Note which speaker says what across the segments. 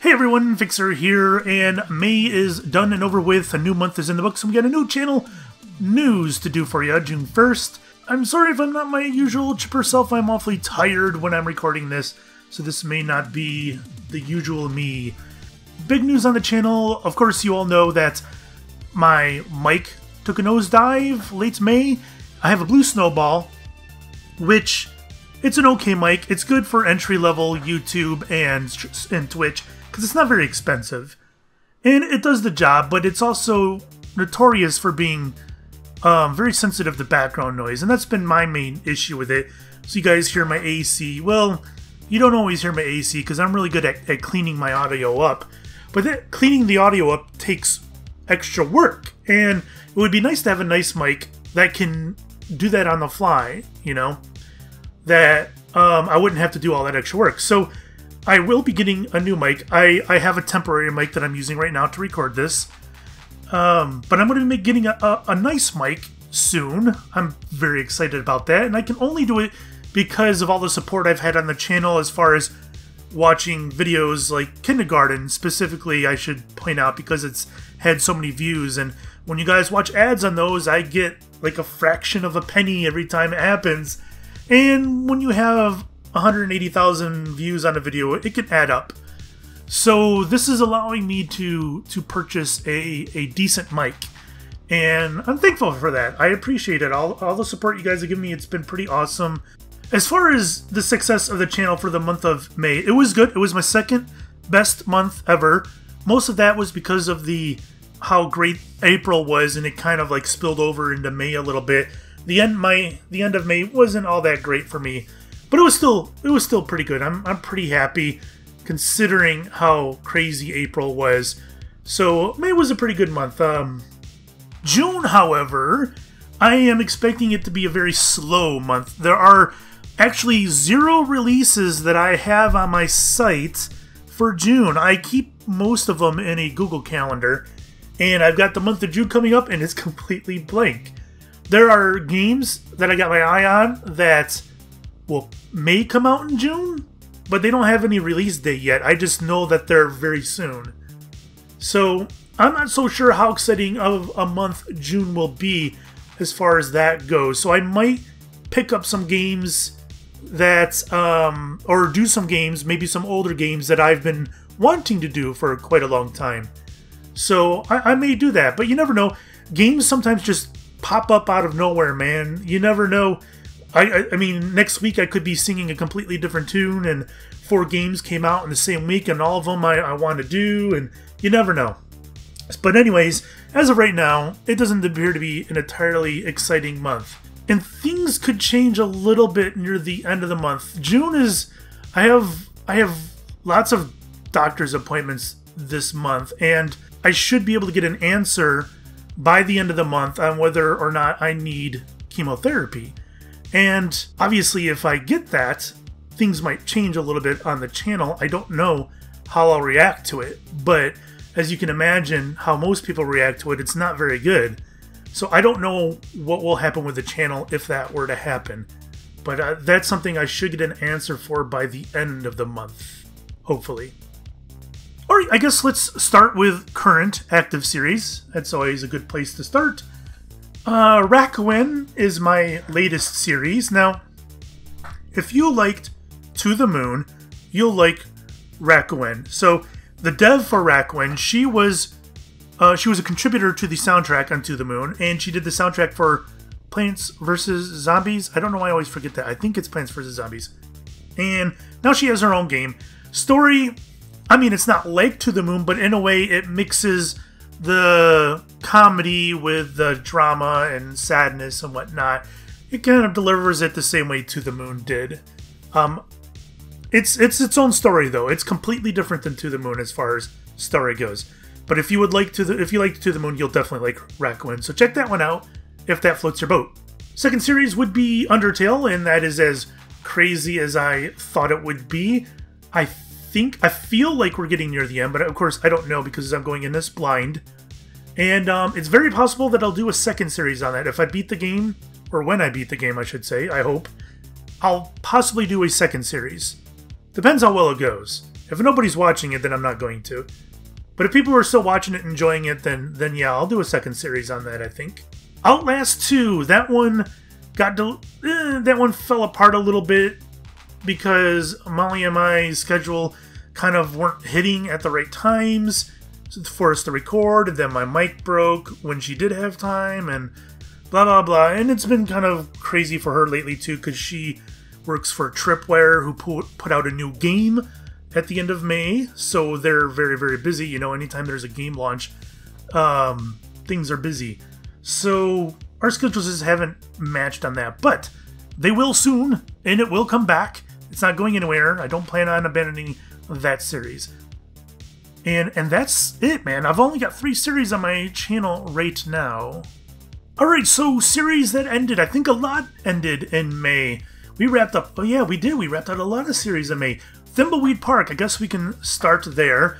Speaker 1: Hey everyone, Fixxxer here, and May is done and over with. A new month is in the books, and we got a new channel news to do for you, June 1st. I'm sorry if I'm not my usual chipper self. I'm awfully tired when I'm recording this, so this may not be the usual me. Big news on the channel. Of course, you all know that my mic took a nosedive late May. I have a blue snowball, which it's an okay mic. It's good for entry-level YouTube and Twitch, because it's not very expensive. And it does the job, but it's also notorious for being very sensitive to background noise, and that's been my main issue with it. So you guys hear my AC. Well, you don't always hear my AC, because I'm really good at cleaning my audio up. But cleaning the audio up takes extra work, and it would be nice to have a nice mic that can do that on the fly, you know? That I wouldn't have to do all that extra work. So I will be getting a new mic. I have a temporary mic that I'm using right now to record this. But I'm going to be getting a nice mic soon. I'm very excited about that. And I can only do it because of all the support I've had on the channel as far as watching videos like Kindergarten, specifically, I should point out, because it's had so many views. And when you guys watch ads on those, I get like a fraction of a penny every time it happens. And when you have 180,000 views on a video, it can add up. So this is allowing me to purchase a decent mic. And I'm thankful for that. I appreciate it. All the support you guys have given me, it's been pretty awesome. As far as the success of the channel for the month of May, it was good. It was my second best month ever. Most of that was because of how great April was, and it kind of like spilled over into May a little bit. The end of May wasn't all that great for me, but it was still pretty good. I'm pretty happy considering how crazy April was. So May was a pretty good month. June, however, I am expecting it to be a very slow month. There are actually 0 releases that I have on my site for June. I keep most of them in a Google Calendar, and I've got the month of June coming up, and it's completely blank. There are games that I got my eye on that may come out in June, but they don't have any release date yet. I just know that they're very soon. So I'm not so sure how exciting of a month June will be as far as that goes. So I might pick up some games that, or do some games, maybe some older games that I've been wanting to do for quite a long time. So I may do that, but you never know. Games sometimes just pop up out of nowhere, man. You never know. I mean, next week I could be singing a completely different tune, and 4 games came out in the same week, and all of them I want to do, and you never know. But anyways, as of right now, it doesn't appear to be an entirely exciting month. And things could change a little bit near the end of the month. June is... I have lots of doctor's appointments this month, and I should be able to get an answer by the end of the month on whether or not I need chemotherapy. And obviously, if I get that, things might change a little bit on the channel. I don't know how I'll react to it, but as you can imagine how most people react to it, it's not very good. So I don't know what will happen with the channel if that were to happen. But that's something I should get an answer for by the end of the month, hopefully. Alright, I guess let's start with current active series. That's always a good place to start. Rakuen is my latest series. Now, if you liked To the Moon, you'll like Rakuen. So, the dev for Rakuen, she was a contributor to the soundtrack on To the Moon, and she did the soundtrack for Plants vs. Zombies. I don't know why I always forget that. I think it's Plants vs. Zombies. And now she has her own game. Story... I mean, it's not like To the Moon, but in a way it mixes the comedy with the drama and sadness and whatnot. It kind of delivers it the same way To the Moon did. It's its own story, though. It's completely different than To the Moon as far as story goes. But if you like To the Moon, you'll definitely like Rakuen. So check that one out if that floats your boat. Second series would be Undertale, and that is as crazy as I thought it would be. I feel like we're getting near the end, but of course I don't know because I'm going in this blind. And it's very possible that I'll do a second series on that. If I beat the game, or when I beat the game, I should say, I hope, I'll possibly do a second series. Depends how well it goes. If nobody's watching it, then I'm not going to. But if people are still watching it and enjoying it, then yeah, I'll do a second series on that, I think. Outlast 2, that one fell apart a little bit because Molly and my schedule kind of weren't hitting at the right times for us to record, and then my mic broke when she did have time, and blah blah blah. And it's been kind of crazy for her lately too, because she works for Tripwire, who put out a new game at the end of May, so they're very, very busy. You know, anytime there's a game launch, things are busy. So our schedules just haven't matched on that, but they will soon, and it will come back. It's not going anywhere. I don't plan on abandoning that series. And that's it, man. I've only got 3 series on my channel right now. Alright, so series that ended. I think a lot ended in May. We wrapped up, oh yeah, we did. We wrapped out a lot of series in May. Thimbleweed Park, I guess we can start there.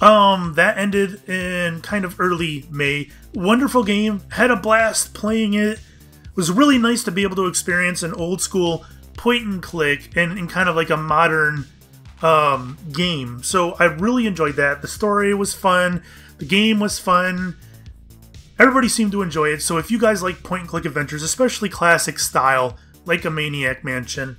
Speaker 1: That ended in kind of early May. Wonderful game. Had a blast playing it. It was really nice to be able to experience an old school point and click and kind of like a modern game. So I really enjoyed that. The story was fun. The game was fun. Everybody seemed to enjoy it. So if you guys like point and click adventures, especially classic style, like a Maniac Mansion,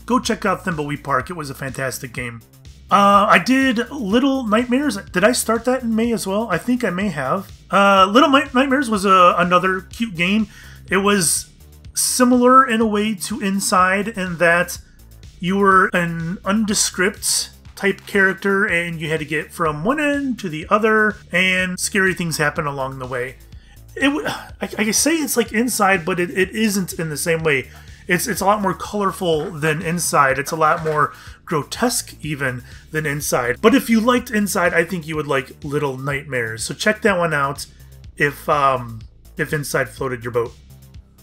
Speaker 1: go check out Thimbleweed Park. It was a fantastic game. I did Little Nightmares. Did I start that in May as well? I think I may have. Little Nightmares was another cute game. It was similar in a way to Inside in that you were an undescript type character and you had to get from one end to the other, and scary things happen along the way. I can say it's like Inside, but it isn't in the same way. It's a lot more colorful than Inside. It's a lot more grotesque even than Inside. But if you liked Inside, I think you would like Little Nightmares. So check that one out if Inside floated your boat.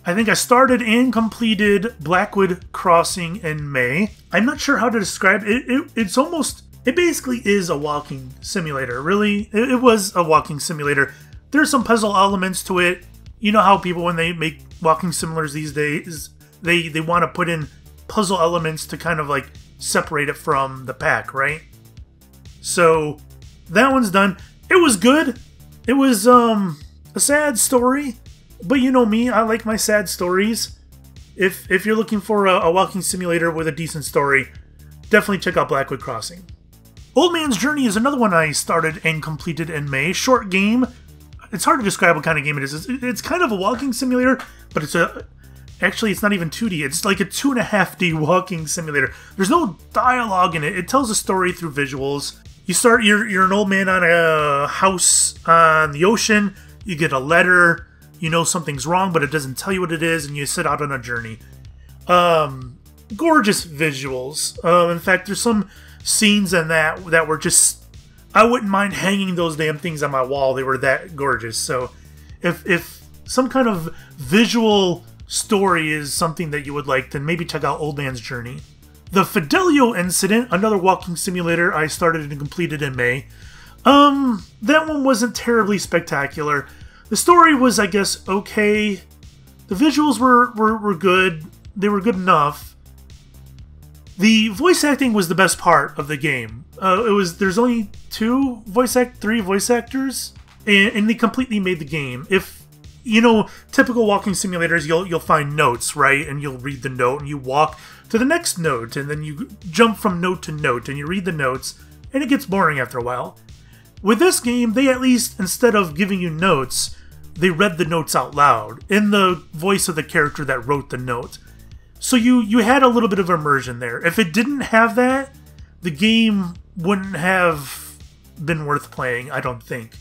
Speaker 1: I think I started and completed Blackwood Crossing in May. I'm not sure how to describe it. It basically is a walking simulator, really. It was a walking simulator. There's some puzzle elements to it. You know how people, when they make walking simulators these days, they want to put in puzzle elements to kind of like separate it from the pack, right? So that one's done. It was good. It was a sad story, but you know me, I like my sad stories. If you're looking for a walking simulator with a decent story, definitely check out Blackwood Crossing. Old Man's Journey is another one I started and completed in May. Short game. It's hard to describe what kind of game it is. It's kind of a walking simulator, but actually, it's not even 2D. It's like a 2.5D walking simulator. There's no dialogue in it. It tells a story through visuals. You're an old man on a house on the ocean. You get a letter. You know something's wrong, but it doesn't tell you what it is, and you set out on a journey. Gorgeous visuals. In fact, there's some scenes in that were just... I wouldn't mind hanging those damn things on my wall. They were that gorgeous. So if some kind of visual story is something that you would like, then maybe check out Old Man's Journey. The Fidelio Incident, another walking simulator I started and completed in May. That one wasn't terribly spectacular. The story was, I guess, okay. The visuals were good. They were good enough. The voice acting was the best part of the game. There's only three voice actors, and they completely made the game. If you know, typical walking simulators, you'll find notes, right? And you'll read the note, and you walk to the next note, and then you jump from note to note, and you read the notes, and it gets boring after a while. With this game, they at least, instead of giving you notes, they read the notes out loud in the voice of the character that wrote the note. So you had a little bit of immersion there. If it didn't have that, the game wouldn't have been worth playing, I don't think.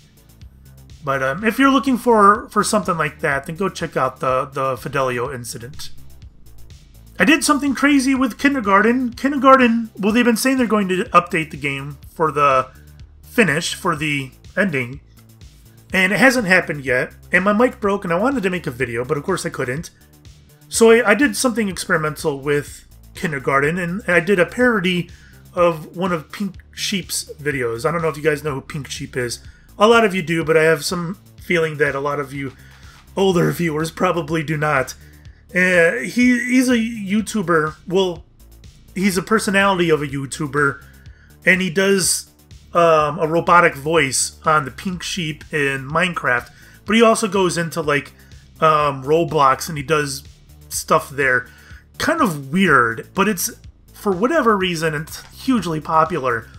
Speaker 1: But if you're looking for something like that, then go check out the Fidelio Incident. I did something crazy with Kindergarten. Kindergarten, well, they've been saying they're going to update the game for the finish, for the ending. And it hasn't happened yet. And my mic broke and I wanted to make a video, but of course I couldn't. So I did something experimental with Kindergarten, and I did a parody of one of Pink Sheep's videos. I don't know if you guys know who Pink Sheep is. A lot of you do, but I have some feeling that a lot of you older viewers probably do not. He's a YouTuber. Well, he's a personality of a YouTuber, and he does a robotic voice on the pink sheep in Minecraft, but he also goes into like Roblox and he does stuff there. Kind of weird, but it's, for whatever reason, it's hugely popular.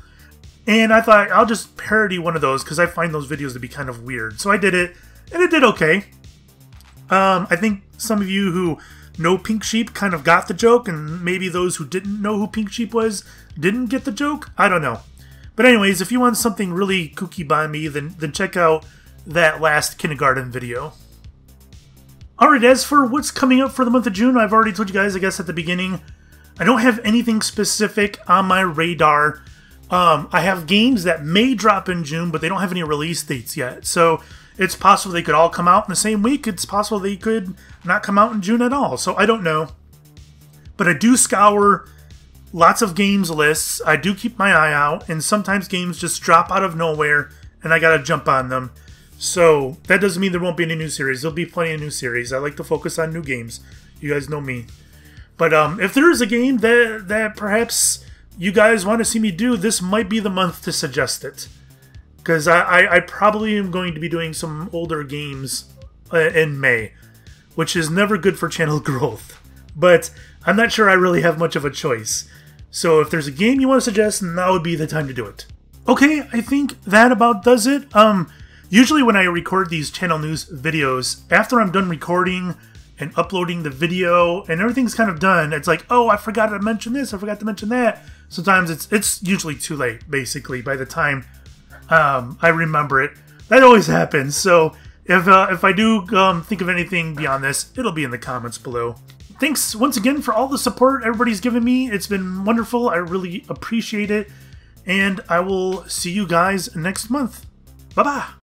Speaker 1: And I thought I'll just parody one of those because I find those videos to be kind of weird. So I did it, and it did okay. I think some of you who know Pink Sheep kind of got the joke, and maybe those who didn't know who Pink Sheep was didn't get the joke. I don't know. But anyways, if you want something really kooky by me, then check out that last kindergarten video. Alright, as for what's coming up for the month of June, I've already told you guys, I guess, at the beginning. I don't have anything specific on my radar. I have games that may drop in June, but they don't have any release dates yet. So it's possible they could all come out in the same week. It's possible they could not come out in June at all. So I don't know. But I do scour lots of games lists. I do keep my eye out. And sometimes games just drop out of nowhere, and I gotta jump on them. So that doesn't mean there won't be any new series. There'll be plenty of new series. I like to focus on new games. You guys know me. But if there is a game that perhaps you guys want to see me do, this might be the month to suggest it. Because I probably am going to be doing some older games in May, which is never good for channel growth. But I'm not sure I really have much of a choice. So if there's a game you want to suggest, now would be the time to do it. Okay, I think that about does it. Usually when I record these channel news videos, after I'm done recording and uploading the video and everything's kind of done, it's like, oh, I forgot to mention this, I forgot to mention that. Sometimes it's usually too late, basically, by the time I remember it. That always happens, so if I do think of anything beyond this, it'll be in the comments below. Thanks once again for all the support everybody's given me. It's been wonderful. I really appreciate it. And I will see you guys next month. Bye-bye.